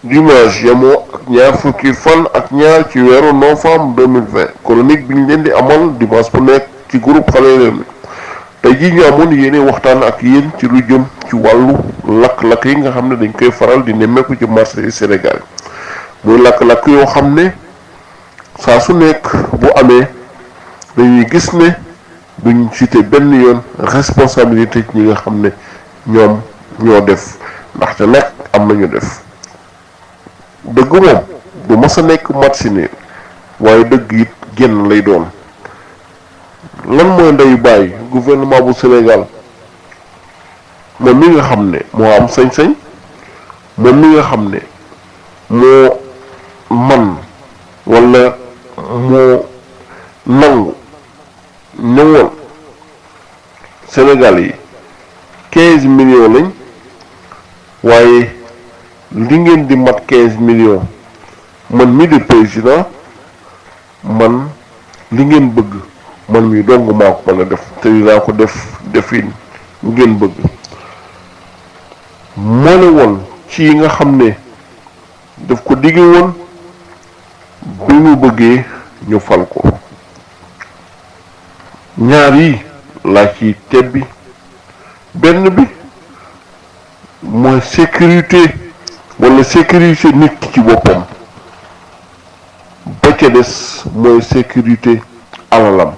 dimanche yamoo ak ñaar fukki fan ak ñaar ci weeru novembre 2020 chronique bi ñu leen di amal dimanche bu nekk ci groupe Xale Réew mi tey jii ñu amoon yéene waxtaan ak yéen ci lu jëm ci wàllu lakk-lakk yi nga xam ne dañ koy faral di nemmeeku ci marché yi Sénégal muy lakk-lakk yoo xam ne saa su nekk bu amee dañuy gis ne duñ cité benn yoon responsabilité ci ñi nga xam ne ñoom ñoo def ndaxte nag am nañu def dëgg moom du mas a nekk match ni waaye dëgg it génn lay doon lan mooy ndeyu bàyyi gouvernement bu Sénégal moom mi nga xam ne moo am sañ-sañ moom mi nga xam ne moo man wala moo nangu ñëwoon Sénégal yi 15 millions lañ waaye li ngeen di mat 15 millions man mi di président man li ngeen bëgg man mi dong maa ko mën a def te dinaa ko def defin ngeen bëgg moo ne woon ci yi nga xam ne daf ko digge woon bi mu bëggee ñu fal ko ñaar yi laa ci tebbi benn bi mooy sécurité wala sécurité nit ki ci boppam ba ca des mooy sécurité alalam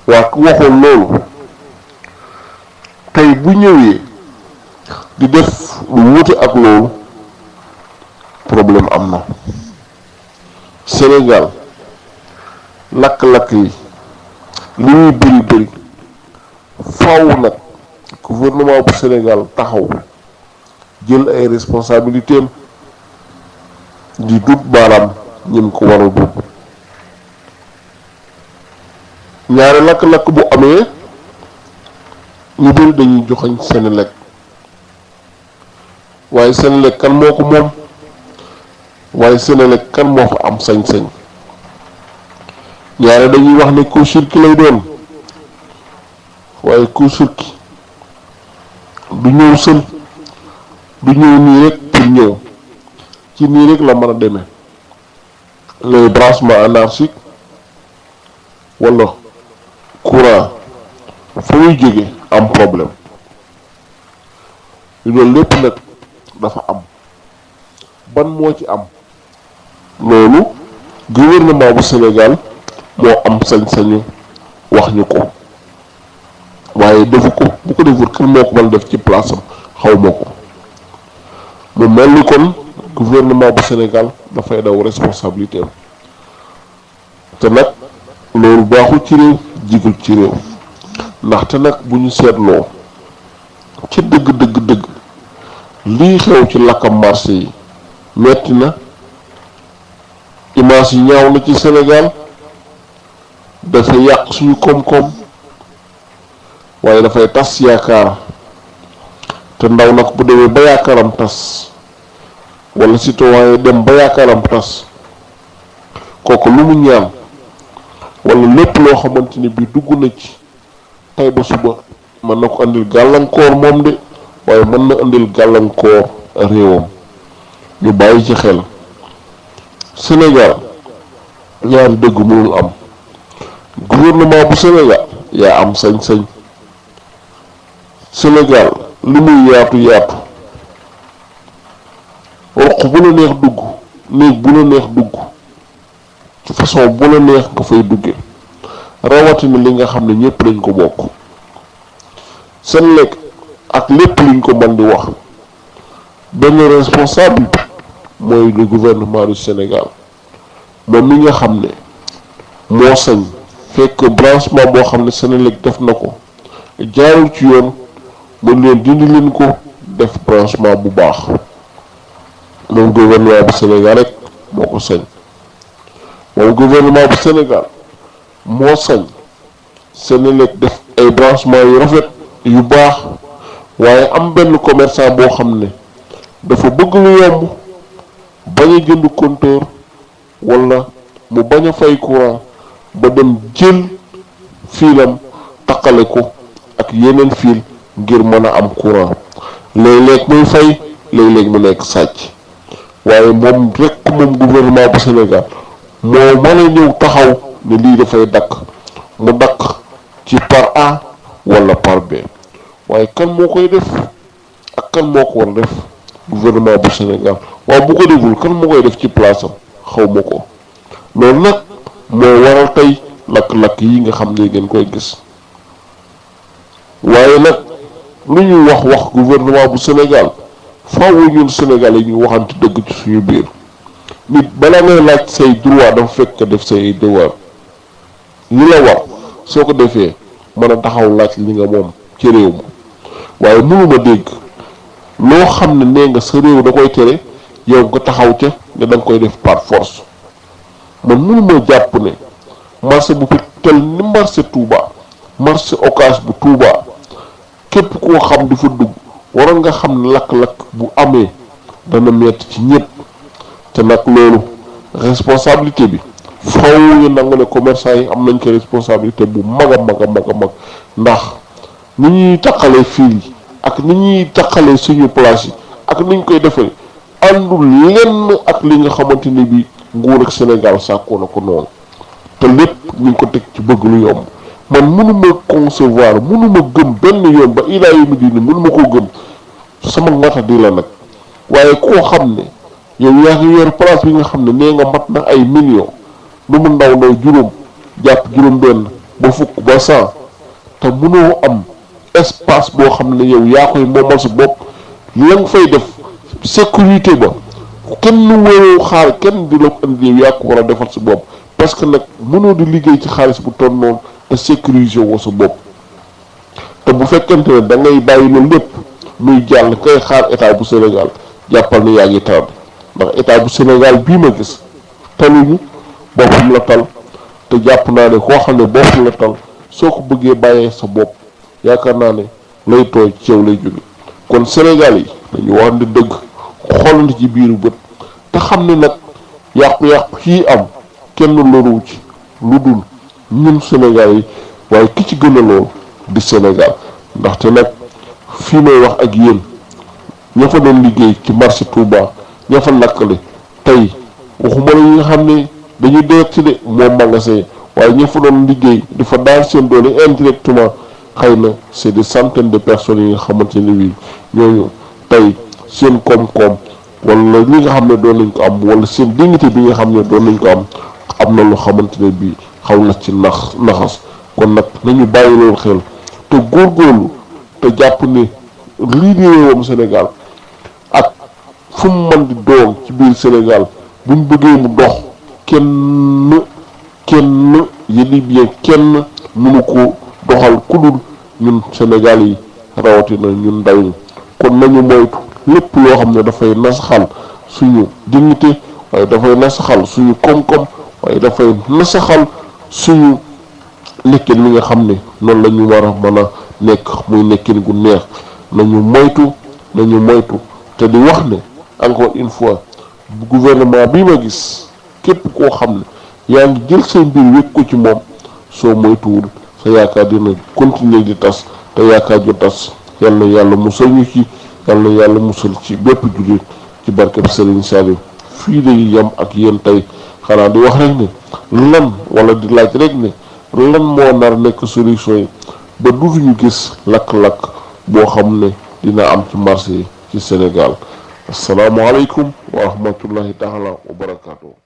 waa ku waxoon loolu tey bu ñëwee di def lu wuute ak loolu problème am na Sénégal lakk-lakk yi li ñuy bëri faaw nag gouvernement bu Sénégal taxaw jël ay responsabilités am di dut baaraam ñim ko war a dut ñaari lakk-lakk bu amee ñu bëri dañuy joxañ Senelec waaye Senelec kan moo ko moom waaye Senelec kan moo fa am sañ-sañ ñaare dañuy wax ne court-circuit lay doon waaye court-circuit du ñëw sël du ñëw nii rek pour ñëw ci nii rek la mën a demee les branchements anarchiques wala courant fa muy jóge am problème loolu lépp nag dafa am ban moo ci am loolu gouvernement bu Sénégal moo am sañ-sañu wax ñu ko waaye defu ko bu ko deful kan moo ko mën def ci place am xaw ma ko mu mel ni kon gouvernement bu Sénégal dafay daw responsabilité am te nag loolu baaxul ci réew jigul ci réew ndaxte nag bu ñu seetloo ci dëgg lii xew ci lakkam marché yi metti na image yi ñaaw na ci Sénégal dafa yàq suñu koom-koom waaye dafay tas yaakaar te ndaw nag bu demee ba yaakaaram tas wala citoyen yi dem ba yaakaaram tas kooku lu mu ñaan wala lépp loo xamante ni bi dugg na ci tey ba suba mën na ko andil gàllankoor moom de waaye mën na andil gàllankoor réewam ñu bàyyi ci xel Sénégal ñaari dëgg mënul am gouvernement bu Sénégal yaa am sañ-sañ Sénégal li muy yaatu roq bu la neex dugg néeg bu la neex dugg ci façon bu la neex nga fay dugge rawatina li nga xam ne ñépp lañ ko bokk Senelec ak lépp liñ ko mën di wax benn responsable mooy le gouvernement du Sénégal moom mi nga xam ne moo sañ fekk branchement boo xam ne Senelec def na ko jaarul ci yoon mën leen dindi leen ko def branchement bu baax moom gouvernement bu Sénégal rek moo ko sañ moom gouvernement bu Sénégal moo sañ Senelec def ay branchement yu rafet yu baax waaye am benn commerçant boo xam ne dafa bëgg lu yomb bañ a jënd compteur wala mu bañ a fay courant ba dem jël fiilam taqale ko ak yeneen fiil ngir mën a am courant léeg-léeg muy fay léeg-léeg mu nekk sàcc waaye moom rek moom gouvernement bu Sénégal moo mën a ñëw taxaw ne lii dafay dakk mu dakk ci par A wala par B waaye kan moo koy def ak kan moo ko war a def gouvernement bu Sénégal waaw bu ko deful kan moo koy def ci place am xaw ma ko loolu nag moo waral tey lakk-lakk yi nga xam ne ngeen koy gis waaye nag lu ñuy wax gouvernement bu Sénégal faaw ñun Sénégal yi ñu waxante dëgg ci suñu biir nit bala ngay laaj say droit dafa fekk def say devoir li la war soo ko defee mën a taxaw laaj li nga moom ci réew ma waaye mënuma dégg loo xam ne nee nga sa réew da koy tere yow nga taxaw ca ne da nga koy def par force man mënuma jàpp ne marché bu fi tel ni marché Touba marché Ocass bu Touba képp koo xam di fa dugg waroon nga xam ne lakk-lakk bu amee dana metti ci ñëpp te nag loolu responsabilité bi faw ñu nangu ne commerçant yi am nañ ko responsabilité bu mag a mag ndax ni ñuy taqalee fil yi ak ni ñuy taqalee suñu place yi ak ni ñu koy defee àndul lenn ak li nga xamante ni bi nguur ak Sénégal sàkkoo na ko noonu te lépp ñu ngi ko teg ci bëgg lu yomb man mënuma concevoir mënuma gëm benn yoon ba ilaa yawmi diin mënuma koo gëm sama ngata di la nag waaye koo xam ne yow yaa ngi yor place bi nga xam ne nee nga mat na ay millions lu mu ndaw ndaw juróom jàpp juróom benn ba fukk ba 100 te mënoo am espace boo xam ne yow yaa koy moomal sa bopp la nga fay def sécurité ba kenn waroo xaar kenn di la ko indi yow yaa ko war a defal sa bopp parce que nag mënoo di liggéey ci xaalis bu toll noonu te sécuriser woo sa bopp te bu fekkente ne da ngay bàyyi loolu lépp muy jàll kay xaar état bu Sénégal jàppal ne yaa ngi tardé ndax état bu Sénégal bii ma gis taluñu boppam la tal te jàpp naa ne koo xam ne boppam la tal soo ko bëggee bàyyee sa bopp yaakaar naa ne lay tooy ci yow lay jóge kon Sénégal yi dañu wax ne dëgg xoolante ci biiru bët te xam ne nag yàqu-yàqu yi am kenn loruwu ci lu dul ñun Sénégal yi waaye ki ci gën a lool di Sénégal ndaxte nag fii may wax ak yéen ña fa doon liggéey ci marché Touba ña fa lakkale tey waxuma la ñi nga xam ne dañuy deet ci de moom magasin waaye ña fa doon liggéey di fa daan seen doole indirectement xëy na c'est des centaines de personnes yi nga xamante ne bii ñooñu tey seen koom-koom wala li nga xam ne doon nañ ko am wala seen dignité bi nga xam ne doon nañ ko am na lu xamante ne bii xaw na ci naxas kon nag nañu bàyyi loolu xel te góorgóorlu te jàpp ne lii di réewam Sénégal ak fu mu mën di doon ci biir Sénégal buñ bëggee mu dox kenn yéli bien kenn mënu ko doxal ku dul ñun Sénégal yi rawatina ñun ndaw ñi kon nañu moytu lépp loo xam ne dafay nasaxal suñu dignité waaye dafay nasaxal suñu koom-koom waaye dafay nasaxal suñu nekkin mi nga xam ne noonu la ñu war a mën a nekk muy nekkin gu neex nañu moytu te di wax ne encore une fois gouvernement bi ma gis képp koo xam ne yaa ngi jël say mbir wékk ko ci moom soo moytuwul sa yaakaar dina continuer di tas te yaakaar ju tas yal na yàlla musal ñu ci yal na yàlla musal ci bépp jullit ci barkeb Serigne Saliou fii lañu yem ak yéen tey xanaa di wax rek ne lan wala di laaj rek ne lan moo nar nekk solution yi ba duñu gis lakk-lakk boo xam ne dina am ci marché yi ci Sénégal asalaamaaleykum wa rahmatullahi taala wa barakaatu.